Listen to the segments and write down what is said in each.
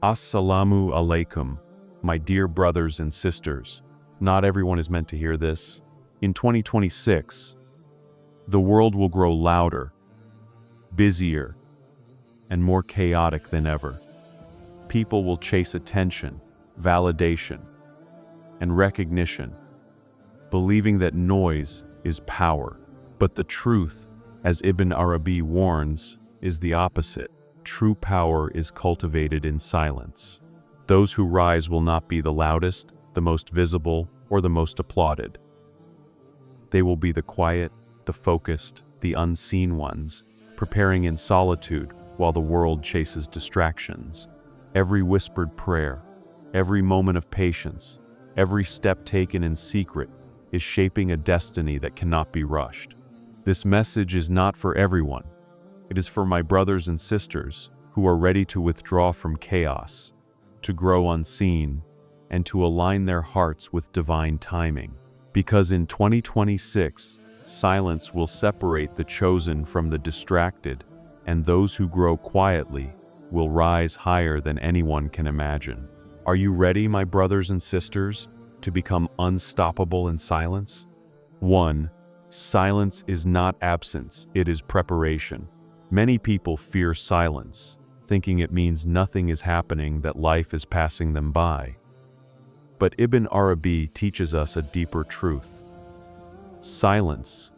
Assalamu Alaikum, my dear brothers and sisters. Not everyone is meant to hear this. In 2026, the world will grow louder, busier, and more chaotic than ever. People will chase attention, validation, and recognition, believing that noise is power. But the truth, as Ibn Arabi warns, is the opposite. True power is cultivated in silence. Those who rise will not be the loudest, the most visible, or the most applauded. They will be the quiet, the focused, the unseen ones, preparing in solitude while the world chases distractions. Every whispered prayer, every moment of patience, every step taken in secret is shaping a destiny that cannot be rushed. This message is not for everyone. It is for my brothers and sisters who are ready to withdraw from chaos, to grow unseen, and to align their hearts with divine timing. Because in 2026, silence will separate the chosen from the distracted, and those who grow quietly will rise higher than anyone can imagine. Are you ready, my brothers and sisters, to become unstoppable in silence? 1. Silence is not absence, it is preparation. Many people fear silence, thinking it means nothing is happening, that life is passing them by. But Ibn Ārabī teaches us a deeper truth. Silence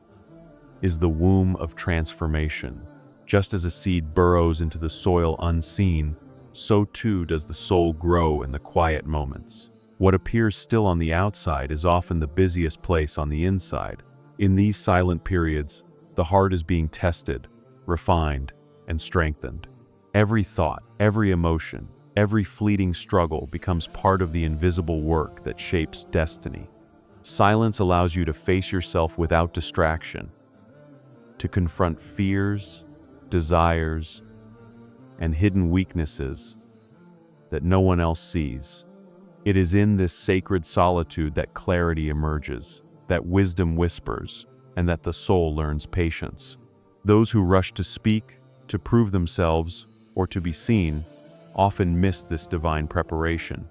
is the womb of transformation. Just as a seed burrows into the soil unseen, so too does the soul grow in the quiet moments. What appears still on the outside is often the busiest place on the inside. In these silent periods, the heart is being tested, refined, and strengthened. Every thought, every emotion, every fleeting struggle becomes part of the invisible work that shapes destiny. Silence allows you to face yourself without distraction, to confront fears, desires, and hidden weaknesses that no one else sees. It is in this sacred solitude that clarity emerges, that wisdom whispers, and that the soul learns patience. Those who rush to speak, to prove themselves, or to be seen, often miss this divine preparation.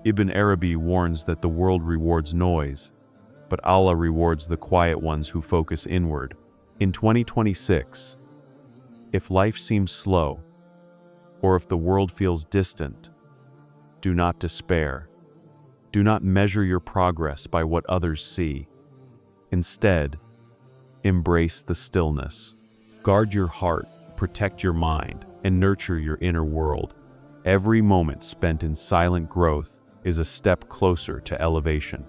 Ibn Ārabī warns that the world rewards noise, but Allah rewards the quiet ones who focus inward. In 2026, if life seems slow, or if the world feels distant, do not despair. Do not measure your progress by what others see. Instead, embrace the stillness. Guard your heart, protect your mind, and nurture your inner world. Every moment spent in silent growth is a step closer to elevation.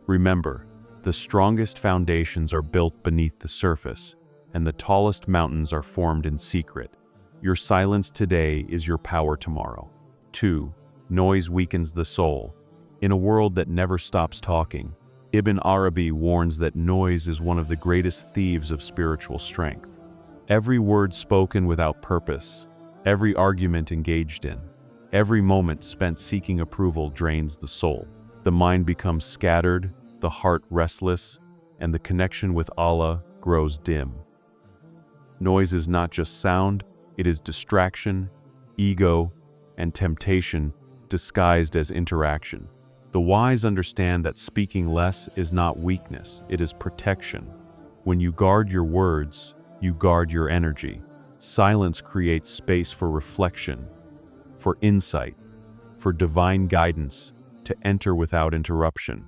Remember, the strongest foundations are built beneath the surface, and the tallest mountains are formed in secret. Your silence today is your power tomorrow. 2. Noise weakens the soul. In a world that never stops talking, Ibn Ārabī warns that noise is one of the greatest thieves of spiritual strength. Every word spoken without purpose, every argument engaged in, every moment spent seeking approval drains the soul. The mind becomes scattered, the heart restless, and the connection with Allah grows dim. Noise is not just sound, it is distraction, ego, and temptation disguised as interaction. The wise understand that speaking less is not weakness, it is protection. When you guard your words, you guard your energy. Silence creates space for reflection, for insight, for divine guidance to enter without interruption.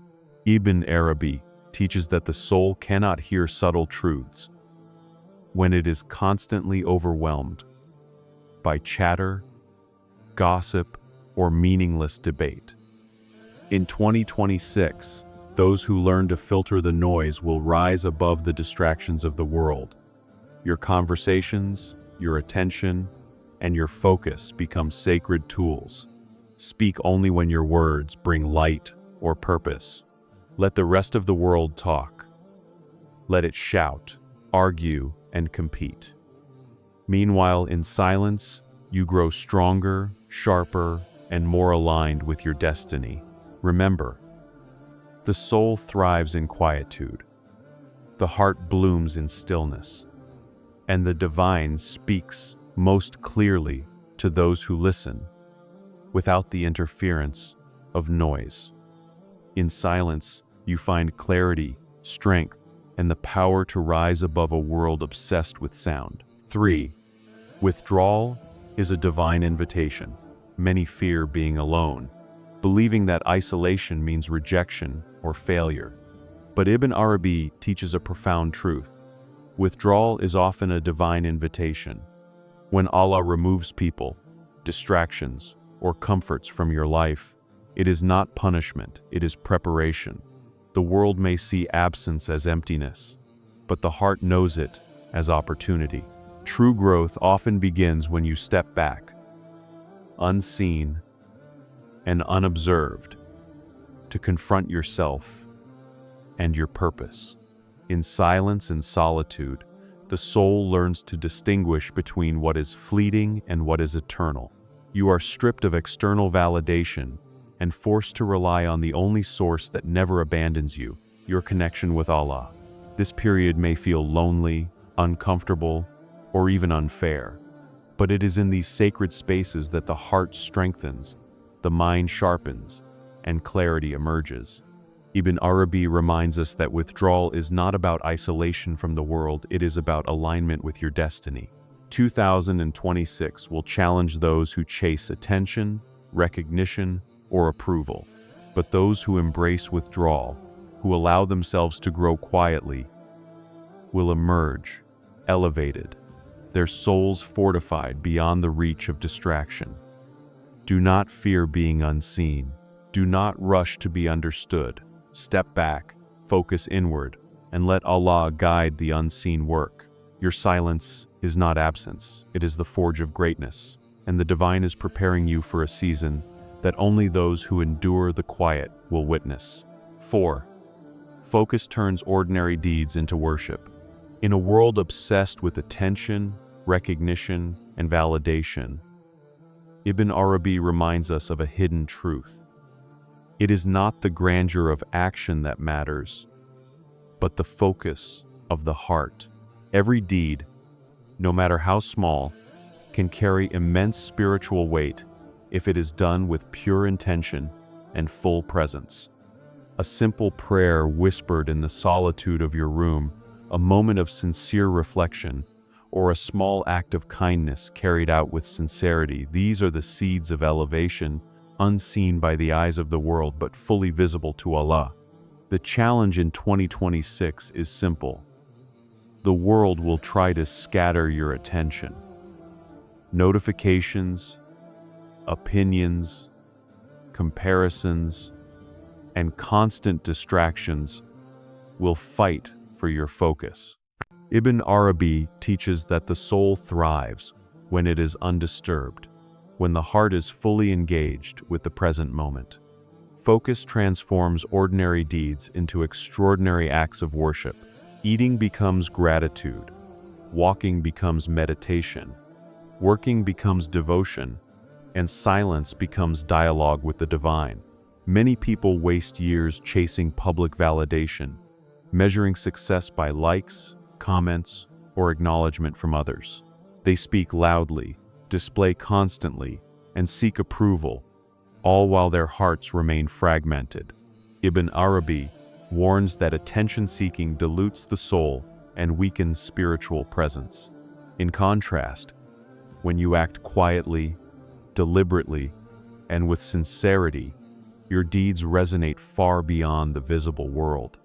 Ibn Ārabī teaches that the soul cannot hear subtle truths when it is constantly overwhelmed by chatter, gossip, or meaningless debate. In 2026, those who learn to filter the noise will rise above the distractions of the world. Your conversations, your attention, and your focus become sacred tools. Speak only when your words bring light or purpose. Let the rest of the world talk. Let it shout, argue, and compete. Meanwhile, in silence, you grow stronger, sharper, and more aligned with your destiny. Remember, the soul thrives in quietude, the heart blooms in stillness, and the divine speaks most clearly to those who listen. without the interference of noise. In silence, you find clarity, strength, and the power to rise above a world obsessed with sound. 3. Withdrawal is a divine invitation. Many fear being alone, believing that isolation means rejection or failure. But Ibn Arabi teaches a profound truth. Withdrawal is often a divine invitation. When Allah removes people, distractions, or comforts from your life, it is not punishment, it is preparation. The world may see absence as emptiness, but the heart knows it as opportunity. True growth often begins when you step back, unseen and unobserved, to confront yourself and your purpose. In silence and solitude, the soul learns to distinguish between what is fleeting and what is eternal. You are stripped of external validation and forced to rely on the only source that never abandons you, your connection with Allah. This period may feel lonely, uncomfortable, or even unfair, but it is in these sacred spaces that the heart strengthens, the mind sharpens, and clarity emerges. Ibn Arabi reminds us that withdrawal is not about isolation from the world, it is about alignment with your destiny. 2026 will challenge those who chase attention, recognition, or approval, but those who embrace withdrawal, who allow themselves to grow quietly, will emerge, elevated, their souls fortified beyond the reach of distraction. Do not fear being unseen. Do not rush to be understood. Step back, focus inward, and let Allah guide the unseen work. Your silence is not absence, it is the forge of greatness, and the divine is preparing you for a season that only those who endure the quiet will witness. 4. Focus turns ordinary deeds into worship. In a world obsessed with attention, recognition, and validation, Ibn Arabi reminds us of a hidden truth. It is not the grandeur of action that matters, but the focus of the heart. Every deed, no matter how small, can carry immense spiritual weight if it is done with pure intention and full presence. A simple prayer whispered in the solitude of your room, a moment of sincere reflection, or a small act of kindness carried out with sincerity, these are the seeds of elevation, unseen by the eyes of the world but fully visible to Allah. The challenge in 2026 is simple. The world will try to scatter your attention. Notifications, opinions, comparisons, and constant distractions will fight for your focus. Ibn Arabi teaches that the soul thrives when it is undisturbed, when the heart is fully engaged with the present moment. Focus transforms ordinary deeds into extraordinary acts of worship. Eating becomes gratitude, walking becomes meditation, working becomes devotion, and silence becomes dialogue with the divine. Many people waste years chasing public validation, measuring success by likes, comments, or acknowledgement from others. They speak loudly, display constantly, and seek approval, all while their hearts remain fragmented. Ibn Arabi warns that attention-seeking dilutes the soul and weakens spiritual presence. In contrast, when you act quietly, deliberately, and with sincerity, your deeds resonate far beyond the visible world.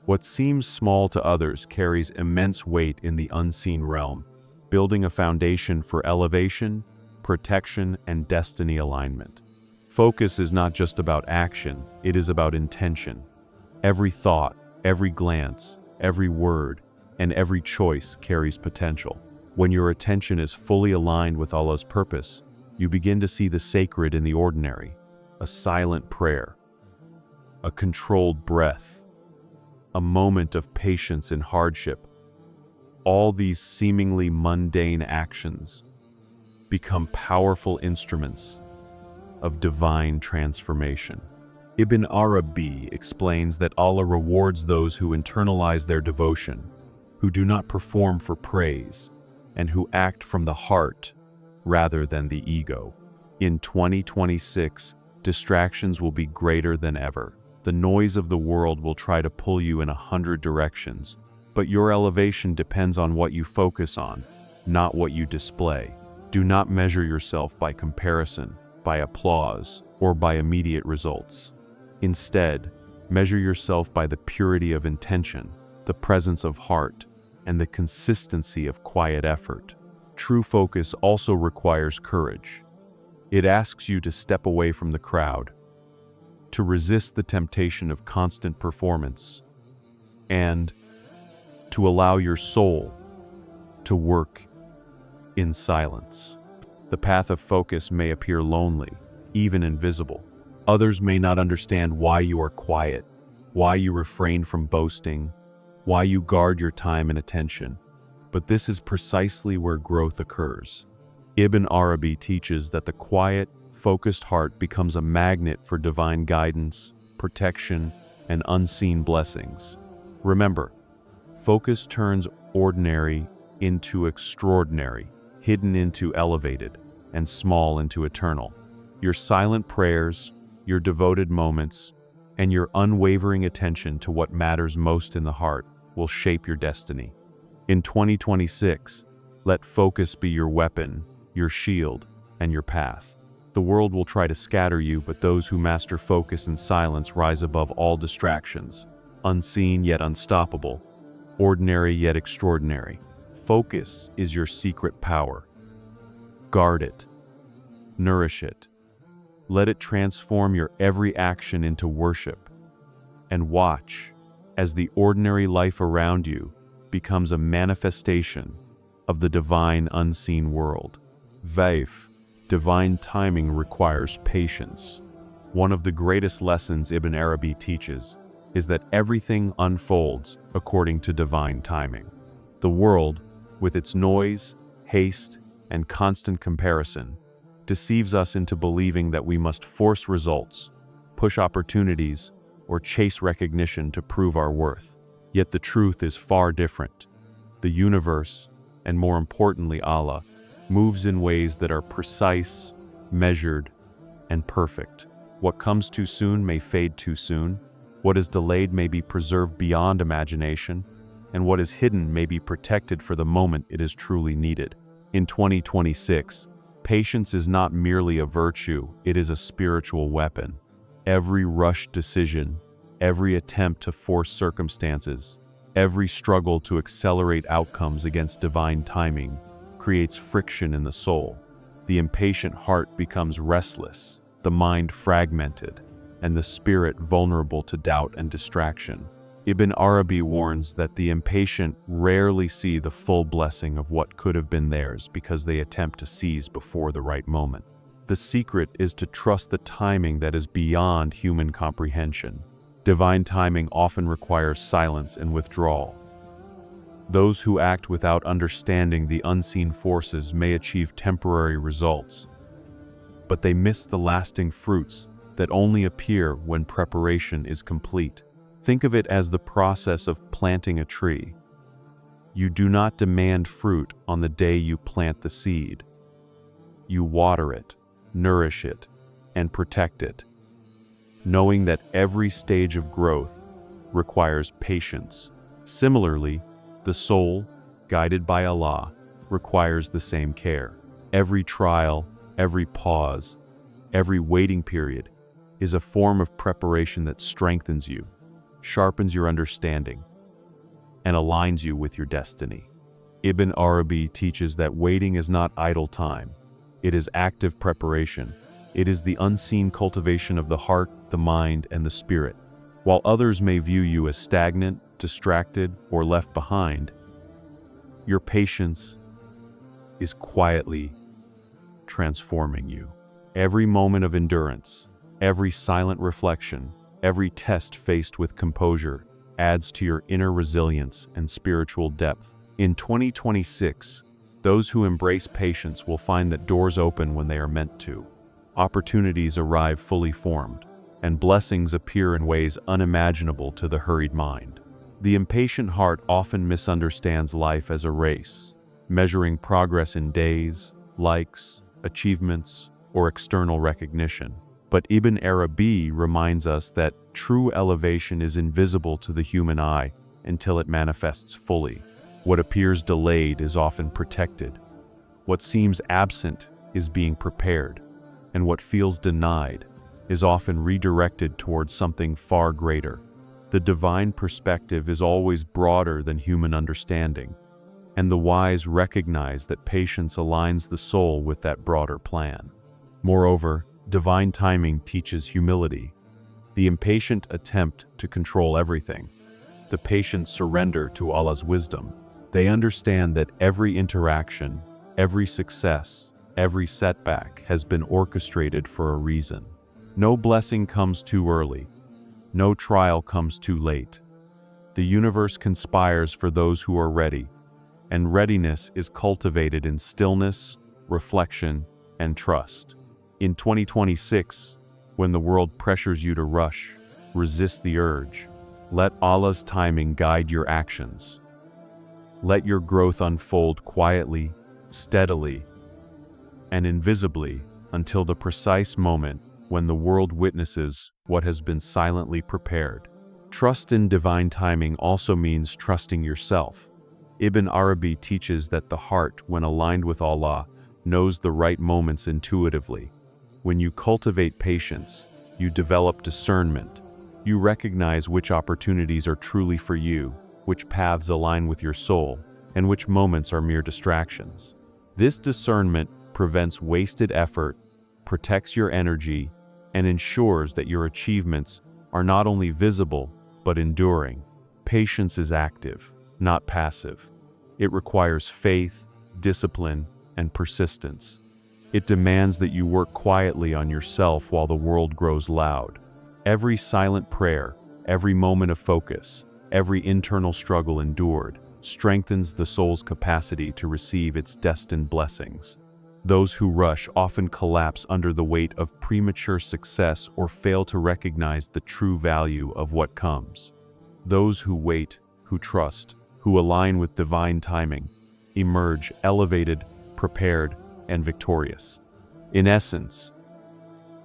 What seems small to others carries immense weight in the unseen realm, building a foundation for elevation, protection, and destiny alignment. Focus is not just about action, it is about intention. Every thought, every glance, every word, and every choice carries potential. When your attention is fully aligned with Allah's purpose, you begin to see the sacred in the ordinary, a silent prayer, a controlled breath, a moment of patience in hardship. All these seemingly mundane actions become powerful instruments of divine transformation. Ibn Arabi explains that Allah rewards those who internalize their devotion, who do not perform for praise, and who act from the heart rather than the ego. In 2026, distractions will be greater than ever. The noise of the world will try to pull you in 100 directions, but your elevation depends on what you focus on, not what you display. Do not measure yourself by comparison, by applause, or by immediate results. Instead, measure yourself by the purity of intention, the presence of heart, and the consistency of quiet effort. True focus also requires courage. It asks you to step away from the crowd, to resist the temptation of constant performance, and to allow your soul to work in silence. The path of focus may appear lonely, even invisible. Others may not understand why you are quiet, why you refrain from boasting, why you guard your time and attention. But this is precisely where growth occurs. Ibn ʿArabī teaches that the quiet, focused heart becomes a magnet for divine guidance, protection, and unseen blessings. Remember, focus turns ordinary into extraordinary, hidden into elevated, and small into eternal. Your silent prayers, your devoted moments, and your unwavering attention to what matters most in the heart will shape your destiny. In 2026, let focus be your weapon, your shield, and your path. The world will try to scatter you, but those who master focus and silence rise above all distractions, unseen yet unstoppable, ordinary yet extraordinary. Focus is your secret power. Guard it. Nourish it. Let it transform your every action into worship. And watch as the ordinary life around you becomes a manifestation of the divine unseen world. Vaif, divine timing requires patience. One of the greatest lessons Ibn ʿArabī teaches is that everything unfolds according to divine timing. The world, with its noise, haste, and constant comparison, deceives us into believing that we must force results, push opportunities, or chase recognition to prove our worth. Yet the truth is far different. The universe, and more importantly Allah, moves in ways that are precise, measured, and perfect. What comes too soon may fade too soon. What is delayed may be preserved beyond imagination, and what is hidden may be protected for the moment it is truly needed. In 2026, patience is not merely a virtue, it is a spiritual weapon. Every rushed decision, every attempt to force circumstances, every struggle to accelerate outcomes against divine timing creates friction in the soul. The impatient heart becomes restless, the mind fragmented, and the spirit vulnerable to doubt and distraction. Ibn ʿArabī warns that the impatient rarely see the full blessing of what could have been theirs because they attempt to seize before the right moment. The secret is to trust the timing that is beyond human comprehension. Divine timing often requires silence and withdrawal. Those who act without understanding the unseen forces may achieve temporary results, but they miss the lasting fruits that only appear when preparation is complete. Think of it as the process of planting a tree. You do not demand fruit on the day you plant the seed. You water it, nourish it, and protect it, knowing that every stage of growth requires patience. Similarly, the soul, guided by Allah, requires the same care. Every trial, every pause, every waiting period is a form of preparation that strengthens you, sharpens your understanding, and aligns you with your destiny. Ibn ʿArabī teaches that waiting is not idle time. It is active preparation. It is the unseen cultivation of the heart, the mind, and the spirit. While others may view you as stagnant, distracted, or left behind, your patience is quietly transforming you. Every moment of endurance, every silent reflection, every test faced with composure adds to your inner resilience and spiritual depth. In 2026, those who embrace patience will find that doors open when they are meant to. Opportunities arrive fully formed, and blessings appear in ways unimaginable to the hurried mind. The impatient heart often misunderstands life as a race, measuring progress in days, likes, achievements, or external recognition. But Ibn ʿArabī reminds us that true elevation is invisible to the human eye until it manifests fully. What appears delayed is often protected. What seems absent is being prepared, and what feels denied is often redirected towards something far greater. The divine perspective is always broader than human understanding, and the wise recognize that patience aligns the soul with that broader plan. Moreover, divine timing teaches humility. The impatient attempt to control everything. The patient surrender to Allah's wisdom. They understand that every interaction, every success, every setback has been orchestrated for a reason. No blessing comes too early. No trial comes too late. The universe conspires for those who are ready, and readiness is cultivated in stillness, reflection, and trust. In 2026, when the world pressures you to rush, resist the urge. Let Allah's timing guide your actions. Let your growth unfold quietly, steadily, and invisibly until the precise moment when the world witnesses what has been silently prepared. Trust in divine timing also means trusting yourself. Ibn ʿArabī teaches that the heart, when aligned with Allah, knows the right moments intuitively. When you cultivate patience, you develop discernment. You recognize which opportunities are truly for you, which paths align with your soul, and which moments are mere distractions. This discernment prevents wasted effort, protects your energy, and ensures that your achievements are not only visible, but enduring. Patience is active, not passive. It requires faith, discipline, and persistence. It demands that you work quietly on yourself while the world grows loud. Every silent prayer, every moment of focus, every internal struggle endured, strengthens the soul's capacity to receive its destined blessings. Those who rush often collapse under the weight of premature success or fail to recognize the true value of what comes. Those who wait, who trust, who align with divine timing, emerge elevated, prepared, and victorious. In essence,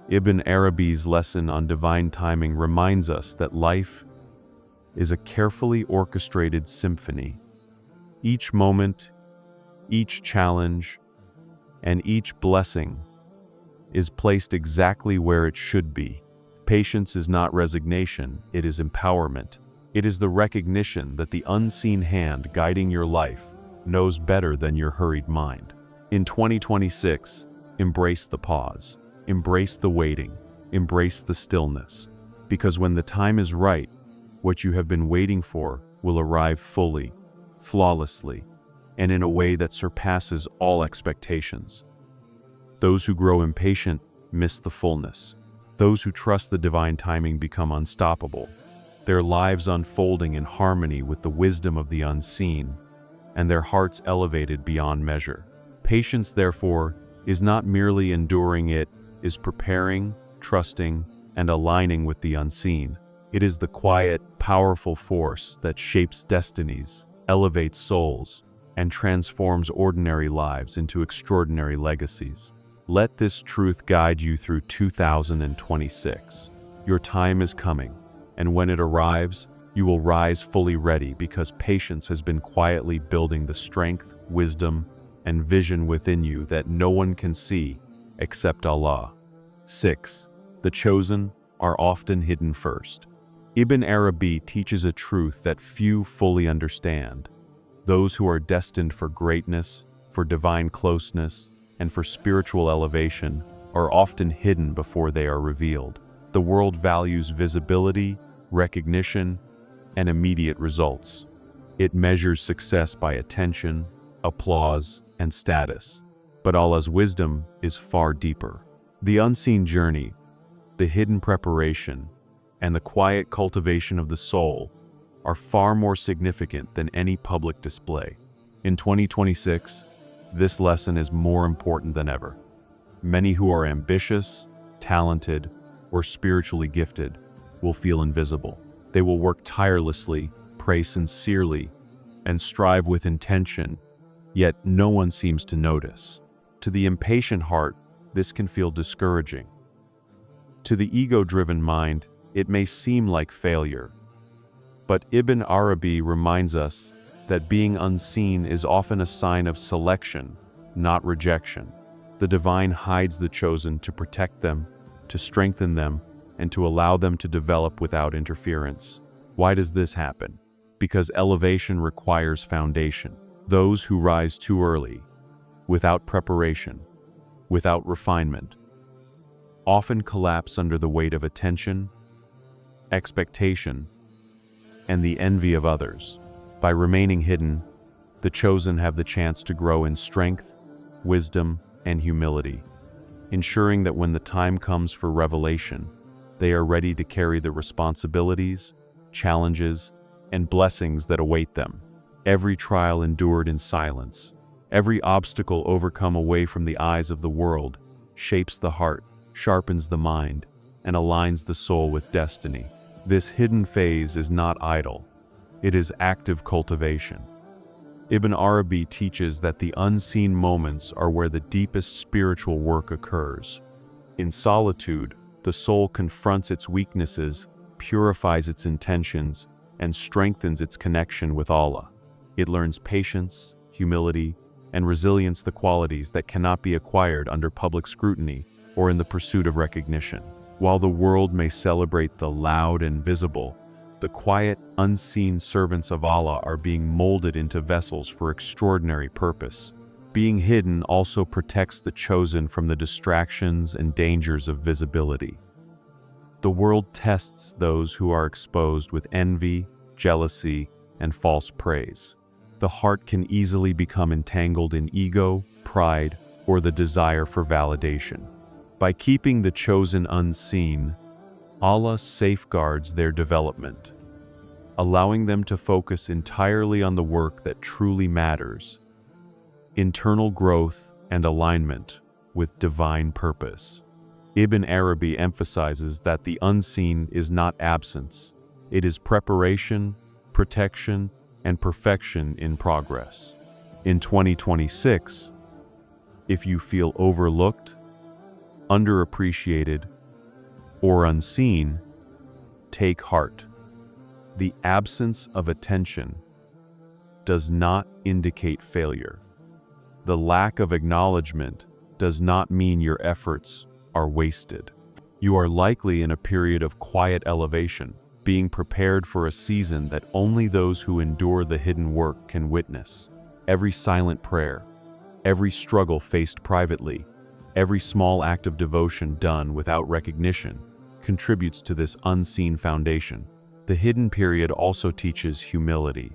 Ibn ʿArabī's lesson on divine timing reminds us that life is a carefully orchestrated symphony. Each moment, each challenge, and each blessing is placed exactly where it should be. Patience is not resignation, it is empowerment. It is the recognition that the unseen hand guiding your life knows better than your hurried mind. In 2026, embrace the pause, embrace the waiting, embrace the stillness. Because when the time is right, what you have been waiting for will arrive fully, flawlessly, and in a way that surpasses all expectations. Those who grow impatient miss the fullness. Those who trust the divine timing become unstoppable, their lives unfolding in harmony with the wisdom of the unseen, and their hearts elevated beyond measure. Patience, therefore, is not merely enduring, it is preparing, trusting, and aligning with the unseen. It is the quiet, powerful force that shapes destinies, elevates souls, and transforms ordinary lives into extraordinary legacies. Let this truth guide you through 2026. Your time is coming, and when it arrives, you will rise fully ready because patience has been quietly building the strength, wisdom, and vision within you that no one can see except Allah. 6. The chosen are often hidden first. Ibn ʿArabī teaches a truth that few fully understand. Those who are destined for greatness, for divine closeness, and for spiritual elevation are often hidden before they are revealed. The world values visibility, recognition, and immediate results. It measures success by attention, applause, and status. But Allah's wisdom is far deeper. The unseen journey, the hidden preparation, and the quiet cultivation of the soul are far more significant than any public display. In 2026, this lesson is more important than ever. Many who are ambitious, talented, or spiritually gifted will feel invisible. They will work tirelessly, pray sincerely, and strive with intention, yet no one seems to notice. To the impatient heart, this can feel discouraging. To the ego-driven mind, it may seem like failure. But Ibn Arabi reminds us that being unseen is often a sign of selection, not rejection. The divine hides the chosen to protect them, to strengthen them, and to allow them to develop without interference. Why does this happen? Because elevation requires foundation. Those who rise too early, without preparation, without refinement, often collapse under the weight of attention, expectation, and the envy of others. By remaining hidden, the chosen have the chance to grow in strength, wisdom, and humility, ensuring that when the time comes for revelation, they are ready to carry the responsibilities, challenges, and blessings that await them. Every trial endured in silence, every obstacle overcome away from the eyes of the world, shapes the heart, sharpens the mind, and aligns the soul with destiny. This hidden phase is not idle. It is active cultivation. Ibn Arabi teaches that the unseen moments are where the deepest spiritual work occurs. In solitude, the soul confronts its weaknesses, purifies its intentions, and strengthens its connection with Allah. It learns patience, humility, and resilience, the qualities that cannot be acquired under public scrutiny or in the pursuit of recognition. While the world may celebrate the loud and visible, the quiet, unseen servants of Allah are being molded into vessels for extraordinary purpose. Being hidden also protects the chosen from the distractions and dangers of visibility. The world tests those who are exposed with envy, jealousy, and false praise. The heart can easily become entangled in ego, pride, or the desire for validation. By keeping the chosen unseen, Allah safeguards their development, allowing them to focus entirely on the work that truly matters: internal growth and alignment with divine purpose. Ibn Arabi emphasizes that the unseen is not absence. It is preparation, protection, and perfection in progress. In 2026, if you feel overlooked, underappreciated, or unseen, take heart. The absence of attention does not indicate failure. The lack of acknowledgement does not mean your efforts are wasted. You are likely in a period of quiet elevation, being prepared for a season that only those who endure the hidden work can witness. Every silent prayer, every struggle faced privately, every small act of devotion done without recognition contributes to this unseen foundation. The hidden period also teaches humility.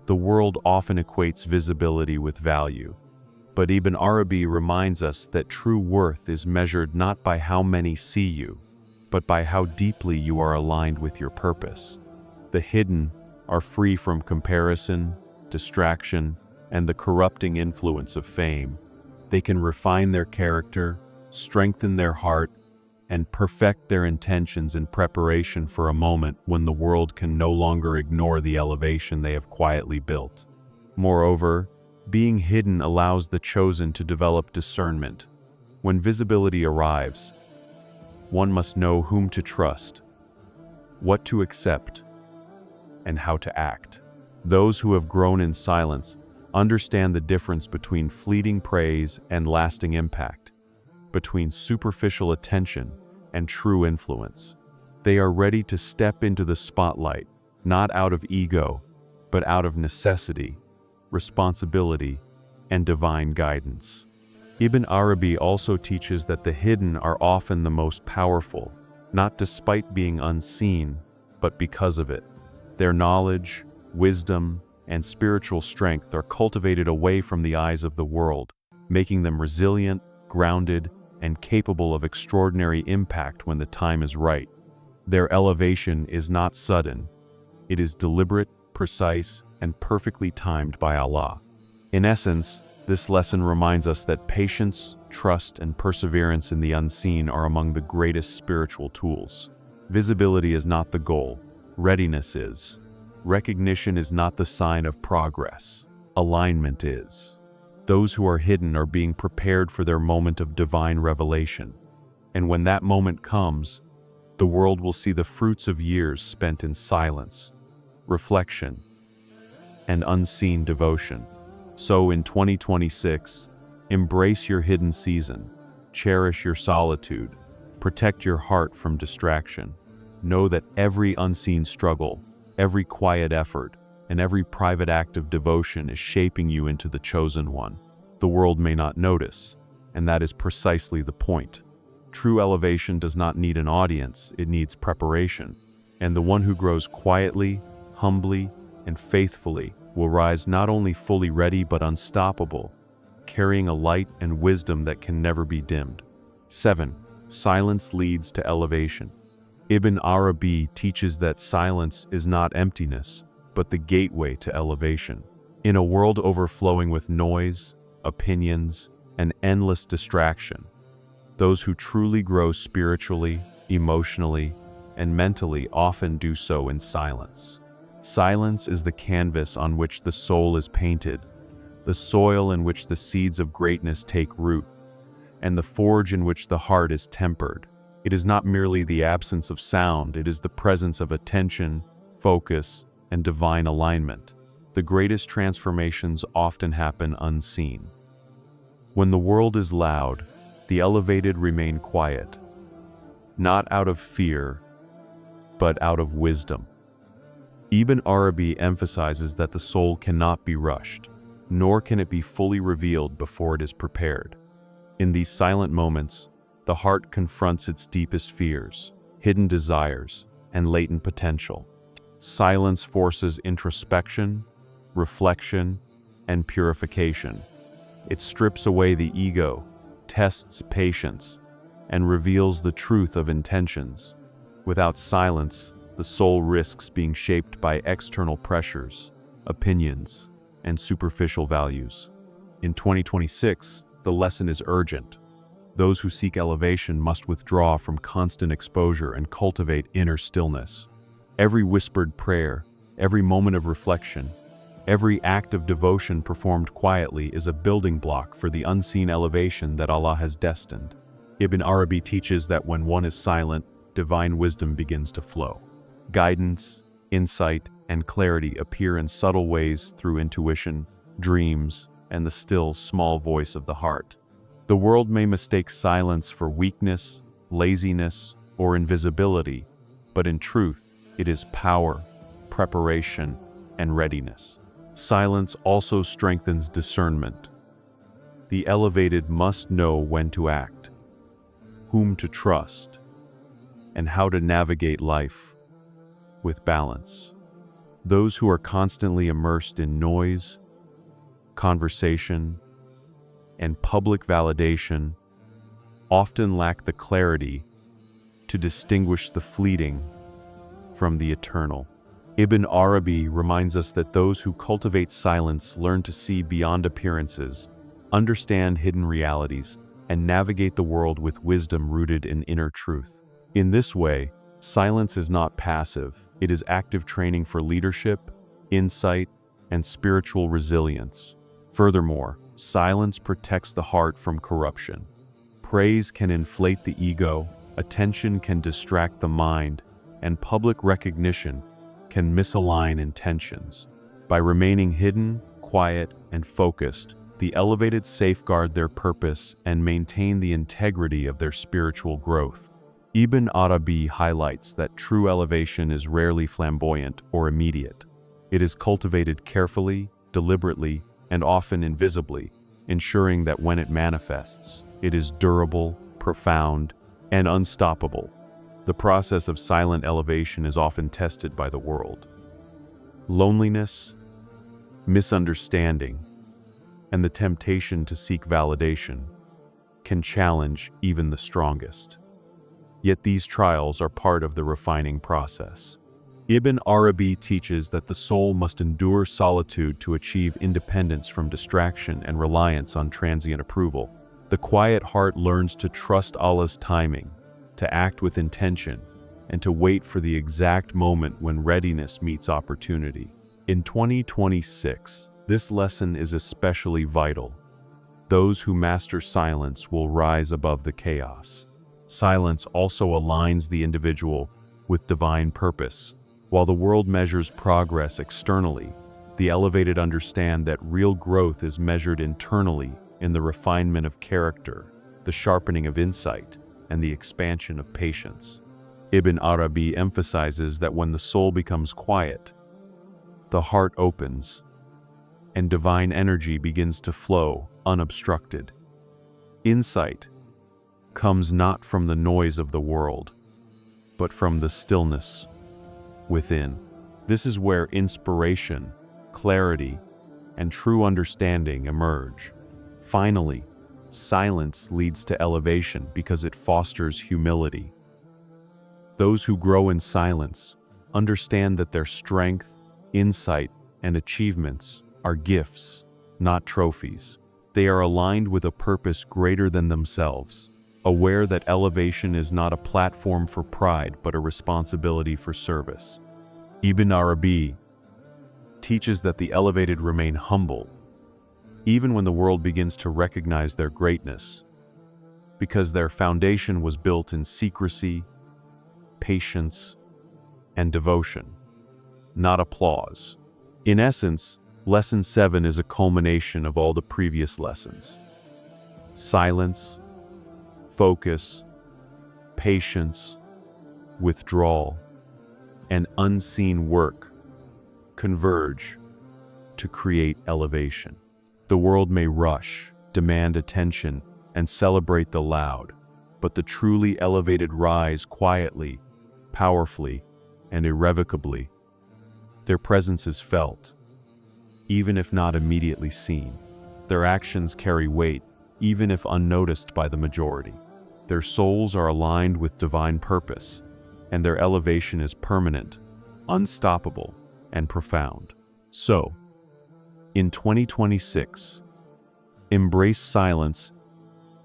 The world often equates visibility with value, but Ibn Arabi reminds us that true worth is measured not by how many see you, but by how deeply you are aligned with your purpose. The hidden are free from comparison, distraction, and the corrupting influence of fame. They can refine their character, strengthen their heart, and perfect their intentions in preparation for a moment when the world can no longer ignore the elevation they have quietly built. Moreover, being hidden allows the chosen to develop discernment. When visibility arrives, one must know whom to trust, what to accept, and how to act. Those who have grown in silence understand the difference between fleeting praise and lasting impact, between superficial attention and true influence. They are ready to step into the spotlight, not out of ego, but out of necessity, responsibility, and divine guidance. Ibn Arabi also teaches that the hidden are often the most powerful, not despite being unseen, but because of it. Their knowledge, wisdom, and spiritual strength are cultivated away from the eyes of the world, making them resilient, grounded, and capable of extraordinary impact when the time is right. Their elevation is not sudden. It is deliberate, precise, and perfectly timed by Allah. In essence, this lesson reminds us that patience, trust, and perseverance in the unseen are among the greatest spiritual tools. Visibility is not the goal. Readiness is. Recognition is not the sign of progress. Alignment is. Those who are hidden are being prepared for their moment of divine revelation. And when that moment comes, the world will see the fruits of years spent in silence, reflection, and unseen devotion. So in 2026, embrace your hidden season, cherish your solitude, protect your heart from distraction. Know that every unseen struggle, every quiet effort, and every private act of devotion is shaping you into the chosen one. The world may not notice, and that is precisely the point. True elevation does not need an audience, it needs preparation. And the one who grows quietly, humbly, and faithfully will rise not only fully ready but unstoppable, carrying a light and wisdom that can never be dimmed. 7. Silence leads to elevation. Ibn ʿArabī teaches that silence is not emptiness, but the gateway to elevation. In a world overflowing with noise, opinions, and endless distraction, those who truly grow spiritually, emotionally, and mentally often do so in silence. Silence is the canvas on which the soul is painted, the soil in which the seeds of greatness take root, and the forge in which the heart is tempered. It is not merely the absence of sound, it is the presence of attention, focus, and divine alignment. The greatest transformations often happen unseen. When the world is loud, the elevated remain quiet, not out of fear, but out of wisdom. Ibn ʿArabī emphasizes that the soul cannot be rushed, nor can it be fully revealed before it is prepared. In these silent moments, the heart confronts its deepest fears, hidden desires, and latent potential. Silence forces introspection, reflection, and purification. It strips away the ego, tests patience, and reveals the truth of intentions. Without silence, the soul risks being shaped by external pressures, opinions, and superficial values. In 2026, the lesson is urgent. Those who seek elevation must withdraw from constant exposure and cultivate inner stillness. Every whispered prayer, every moment of reflection, every act of devotion performed quietly is a building block for the unseen elevation that Allah has destined. Ibn ʿArabī teaches that when one is silent, divine wisdom begins to flow. Guidance, insight, and clarity appear in subtle ways through intuition, dreams, and the still, small voice of the heart. The world may mistake silence for weakness, laziness, or invisibility, but in truth, it is power, preparation, and readiness. Silence also strengthens discernment. The elevated must know when to act, whom to trust, and how to navigate life with balance. Those who are constantly immersed in noise, conversation, and public validation often lack the clarity to distinguish the fleeting from the eternal. Ibn ʿArabī reminds us that those who cultivate silence learn to see beyond appearances, understand hidden realities, and navigate the world with wisdom rooted in inner truth. In this way, silence is not passive, it is active training for leadership, insight, and spiritual resilience. Furthermore, silence protects the heart from corruption. Praise can inflate the ego, attention can distract the mind, and public recognition can misalign intentions. By remaining hidden, quiet, and focused, the elevated safeguard their purpose and maintain the integrity of their spiritual growth. Ibn ʿArabī highlights that true elevation is rarely flamboyant or immediate. It is cultivated carefully, deliberately, and often invisibly, ensuring that when it manifests, it is durable, profound, and unstoppable. The process of silent elevation is often tested by the world. Loneliness, misunderstanding, and the temptation to seek validation can challenge even the strongest. Yet these trials are part of the refining process. Ibn ʿArabī teaches that the soul must endure solitude to achieve independence from distraction and reliance on transient approval. The quiet heart learns to trust Allah's timing, to act with intention, and to wait for the exact moment when readiness meets opportunity. In 2026, this lesson is especially vital. Those who master silence will rise above the chaos. Silence also aligns the individual with divine purpose. While the world measures progress externally, the elevated understand that real growth is measured internally in the refinement of character, the sharpening of insight, and the expansion of patience. Ibn ʿArabī emphasizes that when the soul becomes quiet, the heart opens, and divine energy begins to flow unobstructed. Insight comes not from the noise of the world, but from the stillness within. This is where inspiration, clarity, and true understanding emerge. Finally, silence leads to elevation because it fosters humility. Those who grow in silence understand that their strength, insight, and achievements are gifts, not trophies. They are aligned with a purpose greater than themselves, aware that elevation is not a platform for pride but a responsibility for service. Ibn ʿArabī teaches that the elevated remain humble, even when the world begins to recognize their greatness, because their foundation was built in secrecy, patience, and devotion, not applause. In essence, Lesson 7 is a culmination of all the previous lessons. Silence, focus, patience, withdrawal, and unseen work converge to create elevation. The world may rush, demand attention, and celebrate the loud, but the truly elevated rise quietly, powerfully, and irrevocably. Their presence is felt, even if not immediately seen. Their actions carry weight, even if unnoticed by the majority. Their souls are aligned with divine purpose, and their elevation is permanent, unstoppable, and profound. So, in 2026, embrace silence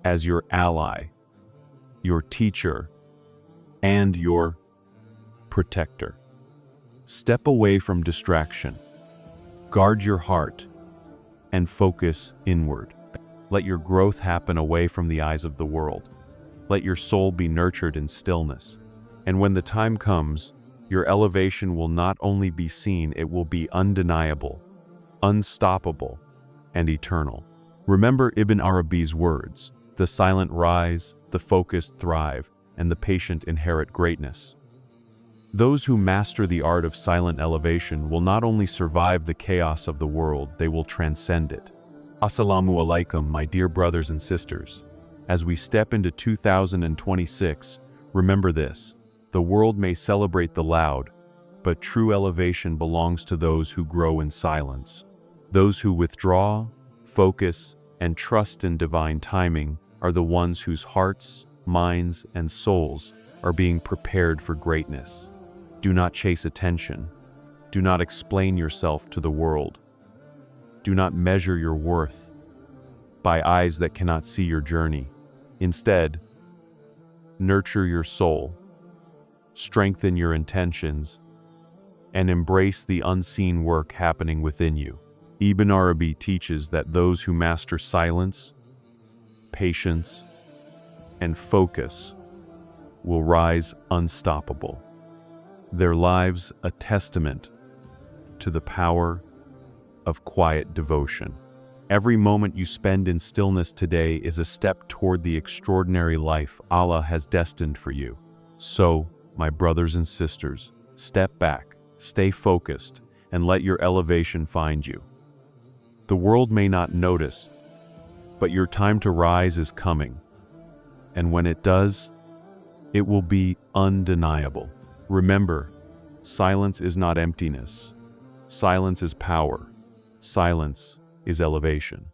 as your ally, your teacher, and your protector. Step away from distraction. Guard your heart and focus inward. Let your growth happen away from the eyes of the world. Let your soul be nurtured in stillness. And when the time comes, your elevation will not only be seen, it will be undeniable, unstoppable, and eternal. Remember Ibn Arabī's words: the silent rise, the focused thrive, and the patient inherit greatness. Those who master the art of silent elevation will not only survive the chaos of the world, they will transcend it. Assalamu Alaikum, my dear brothers and sisters. As we step into 2026, remember this: the world may celebrate the loud, but true elevation belongs to those who grow in silence. Those who withdraw, focus, and trust in divine timing are the ones whose hearts, minds, and souls are being prepared for greatness. Do not chase attention. Do not explain yourself to the world. Do not measure your worth by eyes that cannot see your journey. Instead, nurture your soul, strengthen your intentions, and embrace the unseen work happening within you. Ibn Ārabī teaches that those who master silence, patience, and focus will rise unstoppable. Their lives a testament to the power of quiet devotion. Every moment you spend in stillness today is a step toward the extraordinary life Allah has destined for you. So, my brothers and sisters, step back, stay focused, and let your elevation find you. The world may not notice, but your time to rise is coming. And when it does, it will be undeniable. Remember, silence is not emptiness. Silence is power. Silence is elevation.